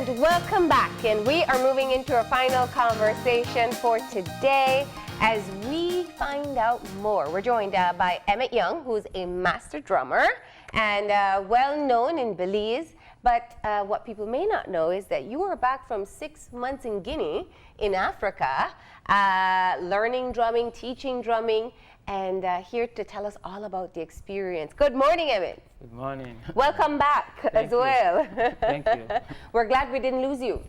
And welcome back. And we are moving into our final conversation for today as we find out more. We're joined by Emmett Young, who's a master drummer and well known in Belize. But what people may not know is that you were back from 6 months in Guinea, in Africa, learning drumming, teaching drumming, and here to tell us all about the experience. Good morning, Emmett. Good morning. Welcome back as well. Thank you. We're glad we didn't lose you.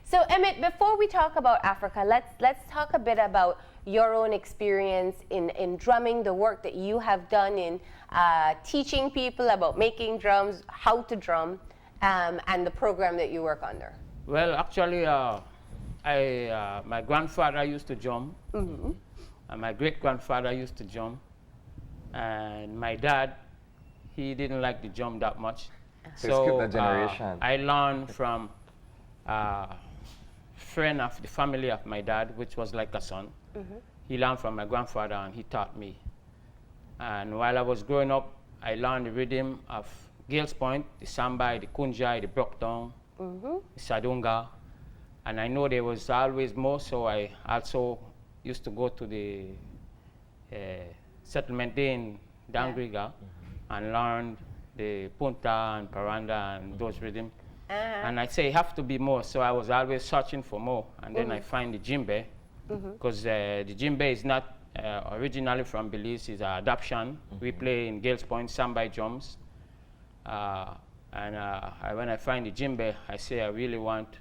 So, Emmett, before we talk about Africa, let's talk a bit about your own experience in drumming, the work that you have done in teaching people about making drums, how to drum, and the program that you work under. Well, actually, my grandfather used to drum, and my great-grandfather used to drum, and my dad, he didn't like the drum that much. So skip the generation. I learned from a friend of the family of my dad, which was like a son. He learned from my grandfather and he taught me. And while I was growing up, I learned the rhythm of Gales Point, the Sambai, the Kunjai, the Brockdown, the Sadunga. And I know there was always more, so I also used to go to the settlement day in Dangriga and learn the Punta and Paranda and those rhythms. And I say, have to be more, so I was always searching for more. And then I find the djembe, because the djembe is not originally from Belize, it's an adoption. We play in Gales Point, Sambai drums. When I find the djembe, I say I really want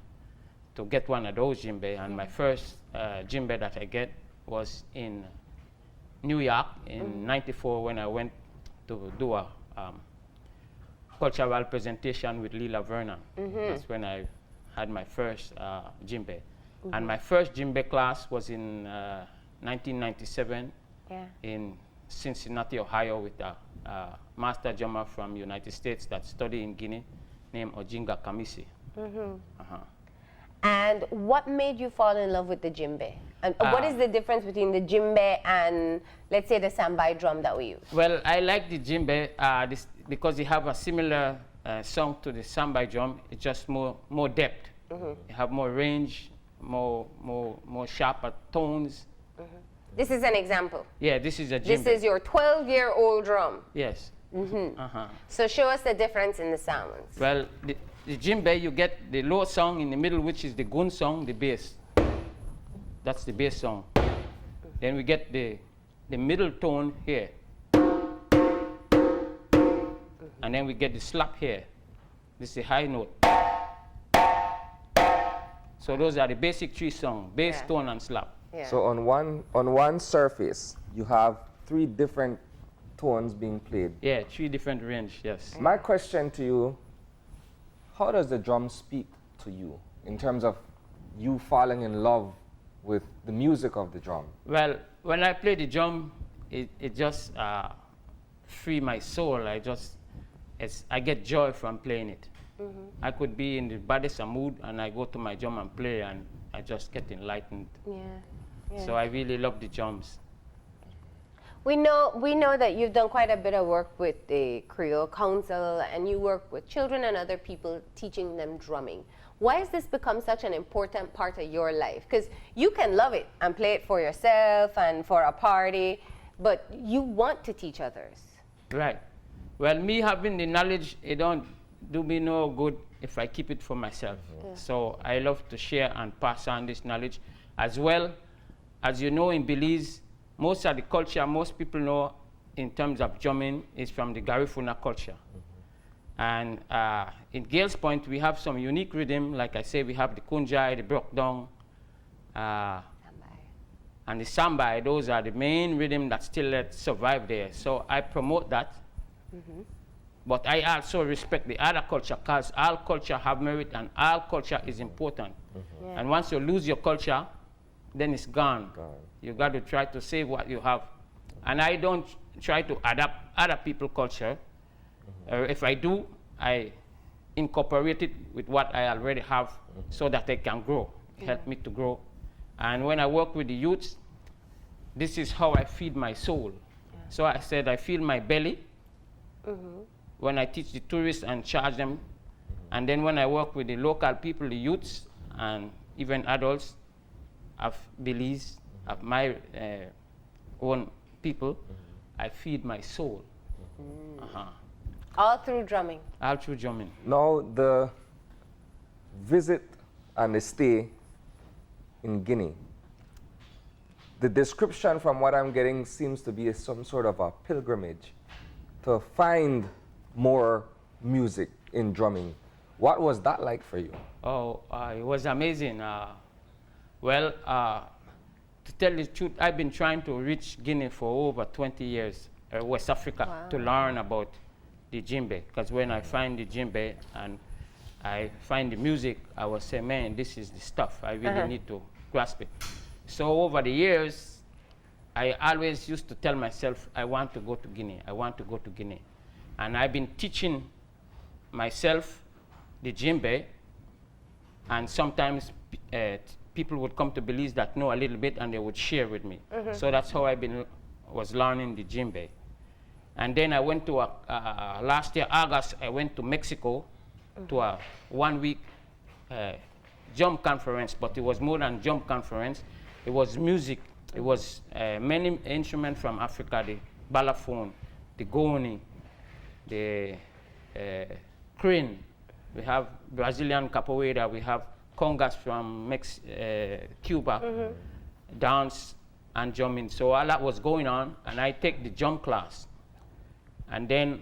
to get one of those djembe. And my first djembe that I get was in New York in '94 when I went to do a cultural presentation with Lila Vernon. That's when I had my first djembe. And my first djembe class was in 1997 in Cincinnati, Ohio, with a master drummer from United States that studied in Guinea named Ojinga Kamisi. And what made you fall in love with the djembe? And what is the difference between the djembe and, let's say, the Sambai drum that we use? Well, I like the djembe because you have a similar song to the Sambai drum. It's just more depth. You have more range, more sharper tones. This is an example. Yeah, this is a djembe. This is your 12-year-old drum. Yes. So show us the difference in the sounds. Well, the djembe, you get the low song in the middle, which is the gun song, the bass. That's the bass song. Then we get the middle tone here. And then we get the slap here. This is the high note. So those are the basic three songs, bass, tone, and slap. So on one surface, you have 3 different tones being played. Yeah, 3 different range, yes. My question to you, how does the drum speak to you in terms of you falling in love with the music of the drum? Well, when I play the drum, it just free my soul. I get joy from playing it. I could be in the baddest of mood and I go to my drum and play and I just get enlightened. So I really love the drums. We know that you've done quite a bit of work with the Creole Council and you work with children and other people teaching them drumming. Why has this become such an important part of your life? Because you can love it and play it for yourself and for a party, but you want to teach others. Right. Well, me having the knowledge, it don't do me no good if I keep it for myself. So I love to share and pass on this knowledge. As well, as you know, in Belize, most of the culture, most people know in terms of drumming is from the Garifuna culture. And in Gales Point, we have some unique rhythm. Like I say, we have the Kunjai, the Brockdown, and the Sambai. Those are the main rhythm that still survive there. So I promote that. But I also respect the other culture because all culture have merit and all culture is important. And once you lose your culture, then it's gone. You got to try to save what you have. And I don't try to adapt other people's culture. If I do, I incorporate it with what I already have so that they can grow, help me to grow. And when I work with the youths, this is how I feed my soul. So I said I feed my belly when I teach the tourists and charge them And then when I work with the local people, the youths, and even adults of Belize, of my own people, I feed my soul. All through drumming. All through drumming. Now, the visit and the stay in Guinea, the description from what I'm getting seems to be some sort of a pilgrimage to find more music in drumming. What was that like for you? Oh, it was amazing. Well, to tell the truth, I've been trying to reach Guinea for over 20 years, West Africa, to learn about the djembe. Because when I find the djembe and I find the music, I will say, man, this is the stuff. I really need to grasp it. So over the years, I always used to tell myself, I want to go to Guinea. I want to go to Guinea. And I've been teaching myself the djembe, and sometimes people would come to Belize that know a little bit, and they would share with me. So that's how I was learning the djembe. And then I went to last year, August, I went to Mexico to a 1-week jump conference, but it was more than jump conference. It was music. It was many instruments from Africa, the balafon, the goni, the crane. We have Brazilian capoeira. We have congas from Cuba, dance and drumming. So all that was going on, and I take the jump class. And then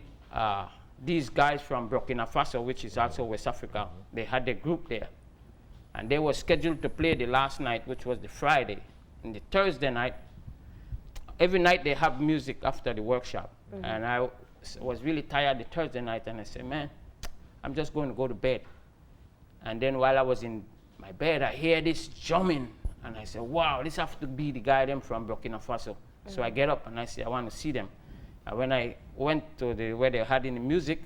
these guys from Burkina Faso, which is also West Africa, they had a group there. And they were scheduled to play the last night, which was the Friday. And the Thursday night, every night they have music after the workshop. And I was really tired the Thursday night, and I said, man, I'm just going to go to bed. And then while I was in my bed, I hear this drumming. And I said, wow, this has to be the guy them from Burkina Faso. So I get up and I say, I want to see them. And when I went to where they had in the music,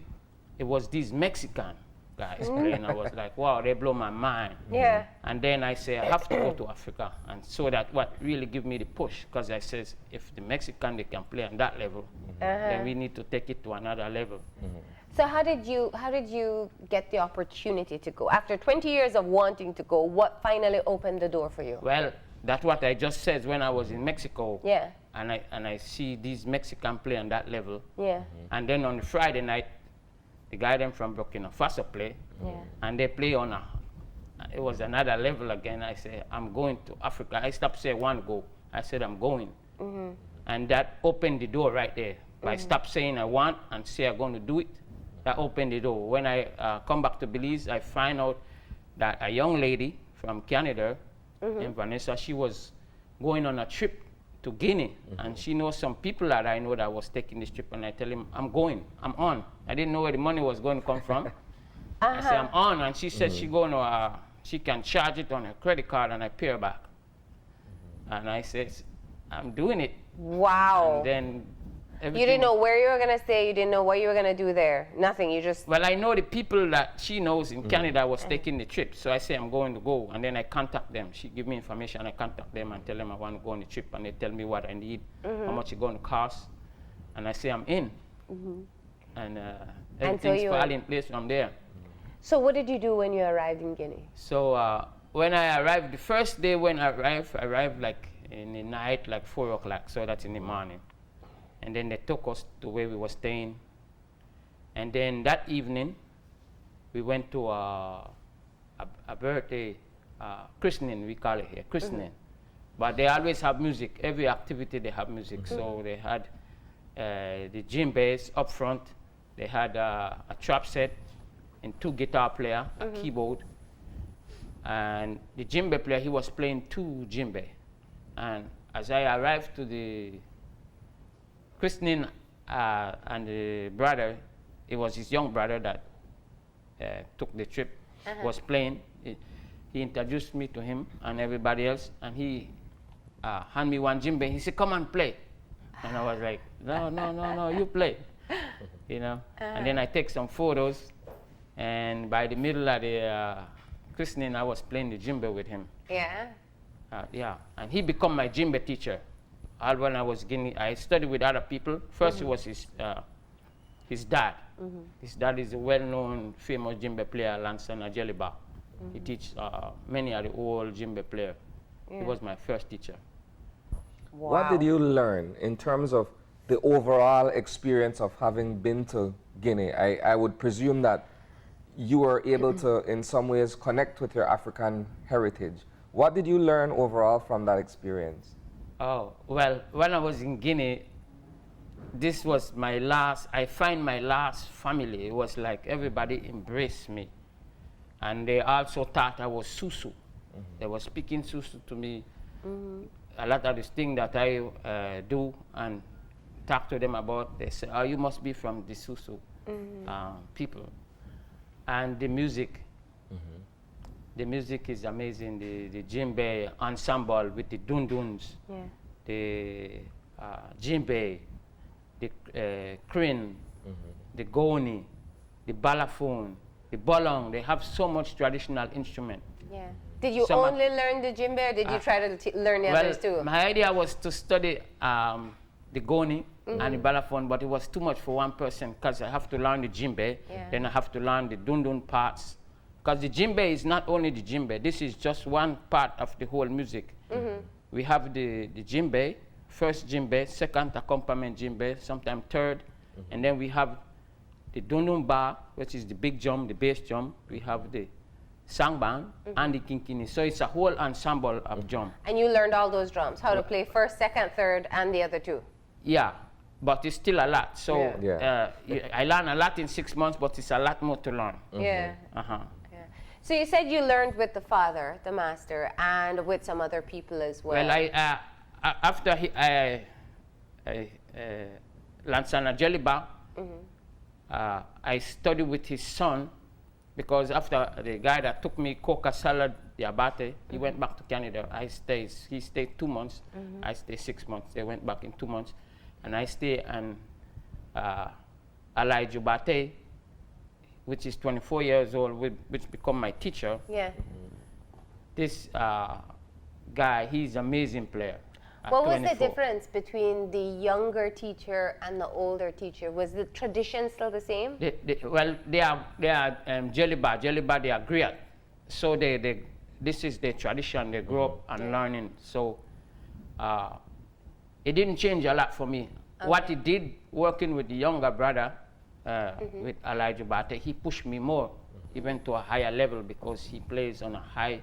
it was these Mexican guys playing. I was like, wow, they blow my mind. Yeah. And then I say, I have to go to Africa. And so that what really give me the push, because I says, if the Mexican, they can play on that level, then we need to take it to another level. So how did you get the opportunity to go? After 20 years of wanting to go, what finally opened the door for you? Well, that's what I just said when I was in Mexico. Yeah. And I see these Mexican play on that level. Yeah. And then on Friday night, the guy them from Burkina Faso play. Yeah. And they play on it was another level again. I say, I'm going to Africa. I stopped saying one go. I said, I'm going. And that opened the door right there. I stopped saying I want and say I'm going to do it. That opened the door. When I come back to Belize, I find out that a young lady from Canada, named Vanessa, she was going on a trip to Guinea, and she knows some people that I know that was taking this trip, and I tell him, I'm going, I'm on. I didn't know where the money was going to come from. I say, I'm on, and she said she can charge it on her credit card, and I pay her back. And I said, I'm doing it. Wow. And then You didn't know where you were going to stay. You didn't know what you were going to do there. Nothing. You just... Well, I know the people that she knows in Canada was taking the trip. So I say, I'm going to go. And then I contact them. She give me information. I contact them and tell them I want to go on the trip. And they tell me what I need, how much it's going to cost. And I say, I'm in. And everything's fall in place from there. So what did you do when you arrived in Guinea? So when I arrived, the first day when I arrived like in the night, like 4 o'clock. So that's in the morning. And then they took us to where we were staying. And then that evening, we went to a birthday christening, we call it here, christening. But they always have music. Every activity they have music. So they had the djembes up front. They had a trap set and 2 guitar player, a keyboard. And the djembe player, he was playing 2 djembe. And as I arrived to the christening, and the brother, it was his young brother that took the trip, was playing. He introduced me to him and everybody else, and he handed me one djembe. He said, come and play. And I was like, no, you play. You know. And then I take some photos, and by the middle of the christening, I was playing the djembe with him. Yeah. Yeah, and he became my djembe teacher. All when I was Guinea, I studied with other people. First, he was his his dad. His dad is a well-known, famous djembe player, Lansana Jeliba. He teaches many of the old djembe players. He was my first teacher. Wow. What did you learn in terms of the overall experience of having been to Guinea? I would presume that you were able to, in some ways, connect with your African heritage. What did you learn overall from that experience? Oh, well, when I was in Guinea, this was my last, I find my last family. It was like everybody embraced me. And they also thought I was Susu. They were speaking Susu to me. A lot of these things that I do and talk to them about, they say, oh, you must be from the Susu people. And the music is amazing. The djembe ensemble with the dunduns, the djembe, the krin, the goni, the balafon, the bolong. They have so much traditional instrument. Yeah. Did you only learn the djembe, or did you try to learn the others too? My idea was to study the goni and the balafon, but it was too much for one person because I have to learn the djembe, then I have to learn the dundun parts. Because the djembe is not only the djembe, this is just one part of the whole music. We have the djembe, first djembe, second accompaniment djembe, sometimes third, and then we have the dundun bar, which is the big drum, the bass drum. We have the sangbang and the kinkini. So it's a whole ensemble of drum. And you learned all those drums, how to play first, second, third, and the other two. Yeah, but it's still a lot. So I learned a lot in 6 months, but it's a lot more to learn. Yeah. So you said you learned with the father, the master, and with some other people as well. Well, after Lansana Jeliba, I studied with his son, because after the guy that took me coca salad, the abate, he went back to Canada. He stayed 2 months. I stayed 6 months. They went back in 2 months. And I stayed and Alai Jubate, which is 24 years old, which become my teacher. Yeah. This guy, he's an amazing player. What was the difference between the younger teacher and the older teacher? Was the tradition still the same? Well, they are Jeliba. Jeliba, they are griot. So this is their tradition. They grew up and learning. So it didn't change a lot for me. What it did, working with the younger brother, with Elijah Bate, he pushed me more, even to a higher level, because he plays on a high,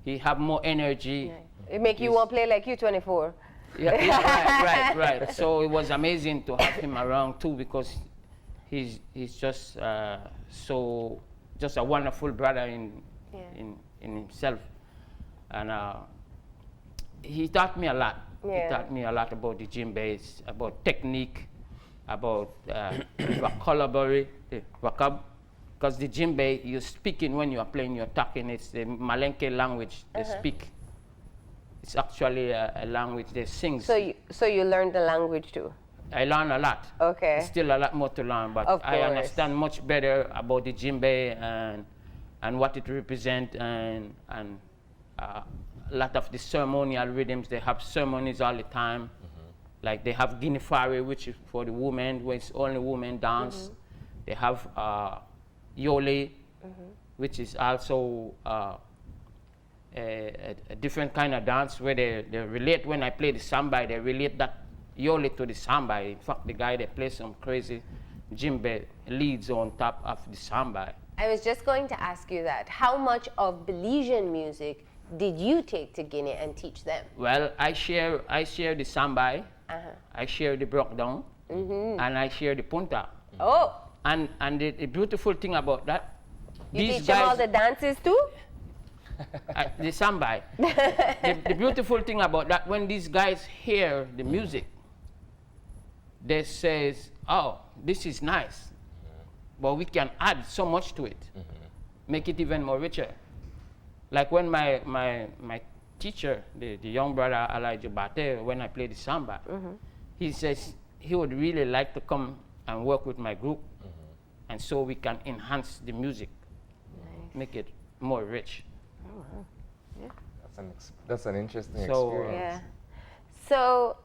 he have more energy. It make you want to play like you 24. Right. So it was amazing to have him around too, because he's just just a wonderful brother in himself, and he taught me a lot. He taught me a lot about the djembes, about technique, about vocabulary, because the djembe you're speaking when you are playing, you're talking. It's the Malenke language they speak. It's actually a language they sing. So you learned the language too? I learned a lot. Okay. Still a lot more to learn, but I understand much better about the djembe and what it represents, and a lot of the ceremonial rhythms. They have ceremonies all the time. Like they have Guinefari, which is for the women, where it's only women dance. They have Yole, which is also a different kind of dance, where they relate. When I play the samba, they relate that Yole to the samba. In fact, the guy that plays some crazy djembe leads on top of the samba. I was just going to ask you that. How much of Belizean music did you take to Guinea and teach them? Well, I share the samba, I share the breakdown, and I share the punta. Oh. And the beautiful thing about that, you teach them all the dances too? The samba. The beautiful thing about that, when these guys hear the music, they say, oh, this is nice, but we can add so much to it, make it even more richer. Like when my teacher, the young brother Elijah Bate, when I play the samba, he says he would really like to come and work with my group, and so we can enhance the music, make it more rich. Oh, wow. Yeah. That's an interesting experience. Yeah. So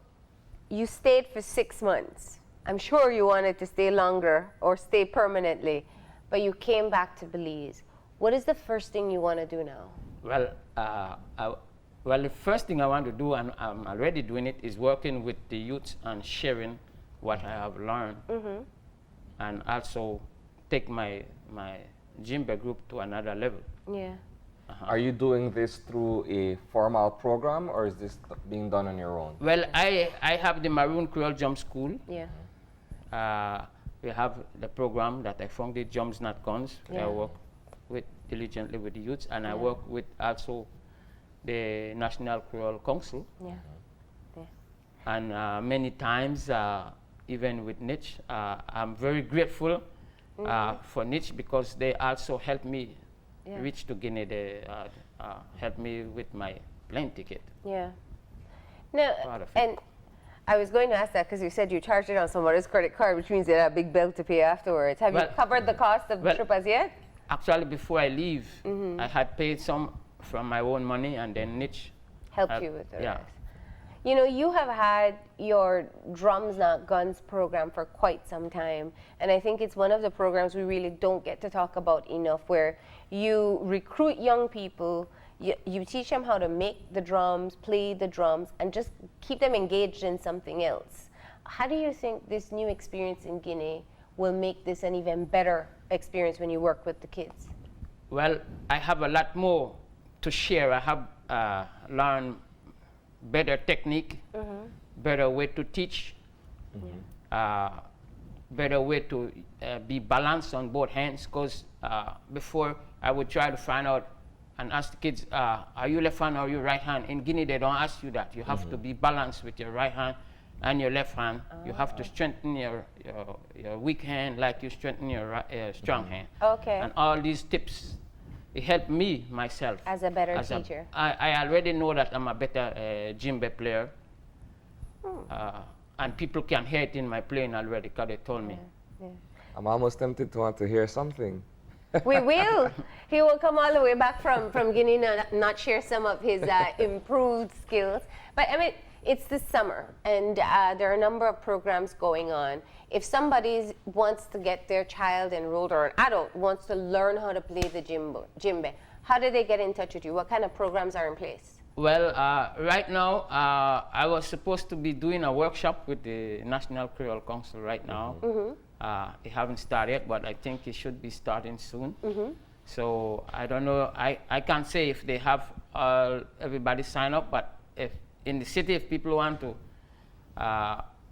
you stayed for 6 months. I'm sure you wanted to stay longer or stay permanently, but you came back to Belize. What is the first thing you want to do now? Well, the first thing I want to do, and I'm already doing it, is working with the youth and sharing what I have learned, and also take my djembe group to another level. Yeah. Are you doing this through a formal program, or is this being done on your own? Well, I have the Maroon Creole Jump School. Yeah. We have the program that I funded, Jumps Not Guns. Yeah. I work with diligently with the youths, and I work with also the National Creole Council. Yeah. Yeah. And many times, even with Niche, I'm very grateful for Niche because they also help me reach to Guinea. They help me with my plane ticket. Yeah. No, Proud of it. and I was going to ask that because you said you charged it on somebody's credit card, which means you had a big bill to pay afterwards. Have you Well, covered the cost of the trip as yet? Actually, before I leave, I had paid some from my own money, and then Niche Helped you with the yeah. rest. You know, you have had your Drums Not Guns program for quite some time, and I think it's one of the programs we really don't get to talk about enough, where you recruit young people, you teach them how to make the drums, play the drums, and just keep them engaged in something else. How do you think this new experience in Guinea will make this an even better experience when you work with the kids? Well, I have a lot more to share. I have learned better technique, better way to teach, better way to be balanced on both hands. Because before I would try to find out and ask the kids, are you left hand or you right hand? In Guinea, they don't ask you that. You have to be balanced with your right hand and your left hand. You have to strengthen your weak hand like you strengthen your strong hand. Okay. And all these tips, it helped me, myself. As a better teacher. I already know that I'm a better djembe player. And people can hear it in my playing already because they told me. I'm almost tempted to want to hear something. We will. He will come all the way back from Guinea and not share some of his improved skills. But Emmett, it's the summer, and there are a number of programs going on. If somebody wants to get their child enrolled, or an adult wants to learn how to play the djembe, how do they get in touch with you? What kind of programs are in place? Well, right now, I was supposed to be doing a workshop with the National Creole Council right now. It haven't started yet, but I think it should be starting soon. So I don't know. I can't say if they have everybody sign up, but if in the city, if people want to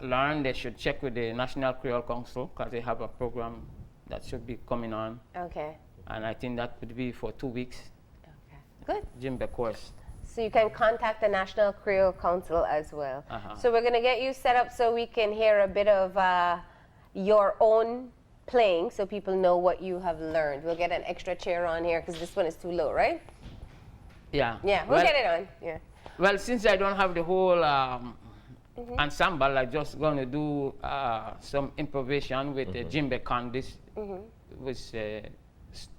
learn, they should check with the National Creole Council because they have a program that should be coming on. Okay. And I think that would be for 2 weeks. Okay. Good. Djembe course. So you can contact the National Creole Council as well. So we're going to get you set up so we can hear a bit of your own playing so people know what you have learned. We'll get an extra chair on here because this one is too low, right? Yeah. Yeah, we'll get it on. Yeah. Well, since I don't have the whole ensemble, I'm just going to do some improvisation with the djembe kandis with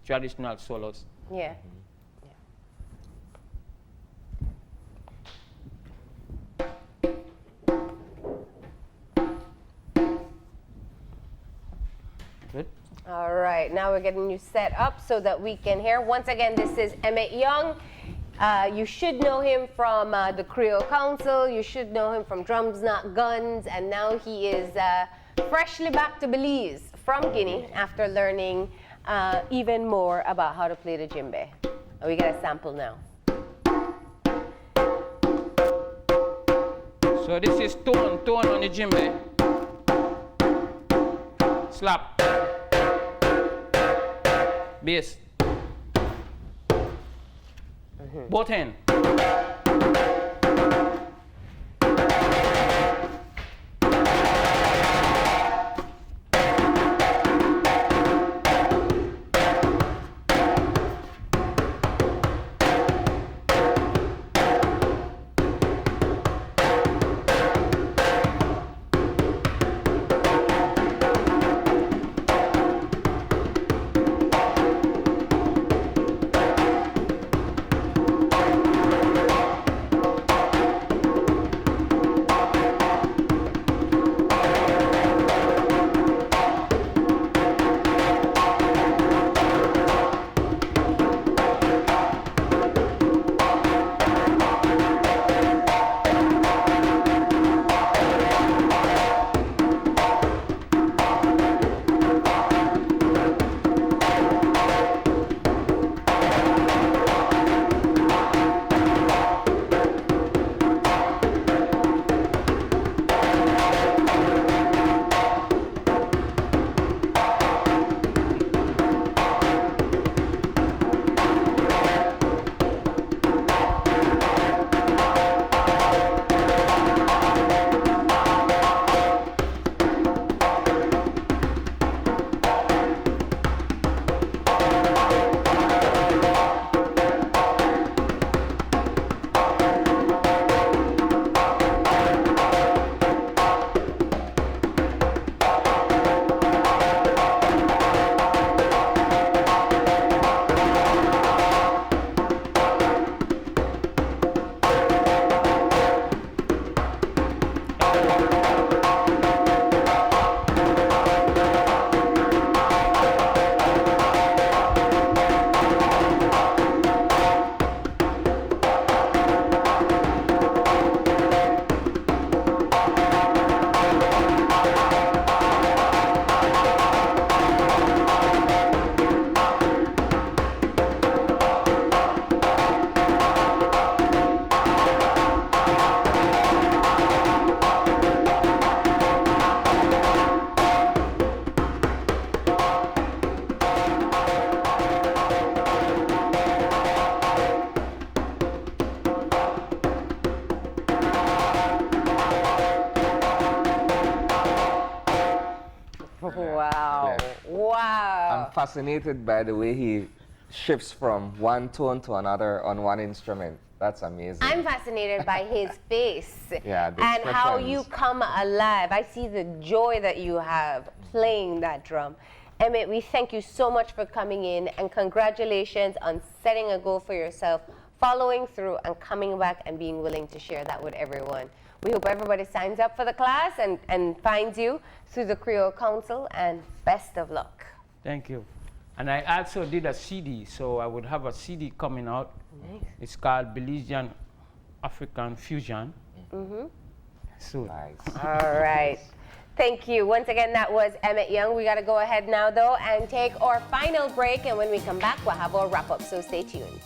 traditional solos. Yeah. Good. All right, now we're getting you set up so that we can hear. Once again, this is Emmett Young. You should know him from the Creole Council. You should know him from Drums Not Guns. And now he is freshly back to Belize from Guinea after learning even more about how to play the djembe. And we get a sample now. So this is tone on the djembe. Slap. Bass. Both hands. fascinated by the way he shifts from one tone to another on one instrument. That's amazing. I'm fascinated by his face Yeah, the and how expressions. you come alive. I see the joy that you have playing that drum. Emmett, we thank you so much for coming in, and congratulations on setting a goal for yourself, following through and coming back and being willing to share that with everyone. We hope everybody signs up for the class and finds you through the Creole Council, and best of luck. Thank you. And I also did a CD, so I would have a CD coming out. Nice. It's called Belizean African Fusion. So Nice. All right. Thank you. Once again, that was Emmett Young. We got to go ahead now, though, and take our final break. And when we come back, we'll have our wrap-up. So stay tuned.